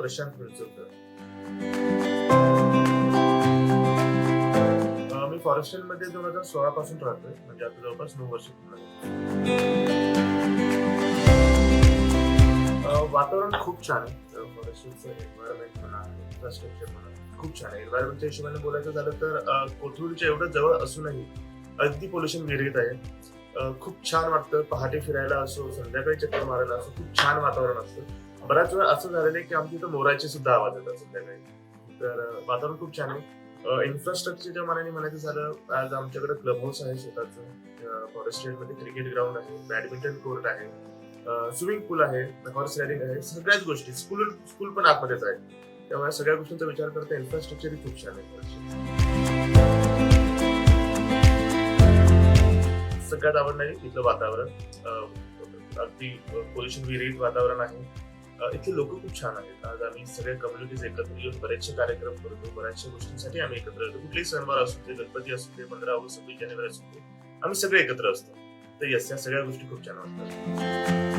प्रशांत फुलचुकर. मी forest मध्ये 2016 पासून राहतोय, म्हणजे आता जवळपास 9 वर्ष पूर्ण झाली. वातावरण खूप छान आहे. फॉरेस्टचं एन्व्हायरमेंट म्हणा, इन्फ्रास्ट्रक्चर म्हणा, खूप छान आहे. एन्व्हायरमेंटच्या हिशोबाने बोलायचं झालं तर कोथरूडच्या एवढं जवळ असूनही अगदी पोल्युशन विरहित आहे. खूप छान वाटतं. पहाटे फिरायला असो, संध्याकाळी चक्कर मारायला असो, खूप छान वातावरण असतं. बऱ्याच वेळा असं झालेलं आहे की आमच्या इथं मोराचे सुद्धा आवाज येतात संध्याकाळी. तर वातावरण खूप छान आहे. इन्फ्रास्ट्रक्चरच्या मानाने म्हणायचं झालं, आज आमच्याकडे क्लब हाऊस आहे स्वतःचं. फॉरेस्ट मध्ये क्रिकेट ग्राउंड आहे, बॅडमिंटन कोर्ट आहे, स्विमिंग पूल आहे, हॉर्स रायडिंग आहे, सगळ्याच गोष्टी. स्कूल पण आतमध्येच आहे. त्यामुळे सगळ्या गोष्टींचा विचार करता इन्फ्रास्ट्रक्चर खूप छान आहे. सगळ्यात आवडणारी इथलं वातावरण. अगदी पोल्युशन विरहित वातावरण आहे. इथले लोक खूप छान आहेत. आज आम्ही सगळे कम्युनिटीज एकत्र येऊन बरेचसे कार्यक्रम करतो, बऱ्याचशा गोष्टींसाठी आम्ही एकत्र येतो. कुठलेही सणवार असू दे, गणपती असू दे, 15 ऑगस्ट, 26 जानेवारी असू दे, आम्ही सगळे एकत्र असतो. तर यस, या सगळ्या गोष्टी खूप छान वाटतात.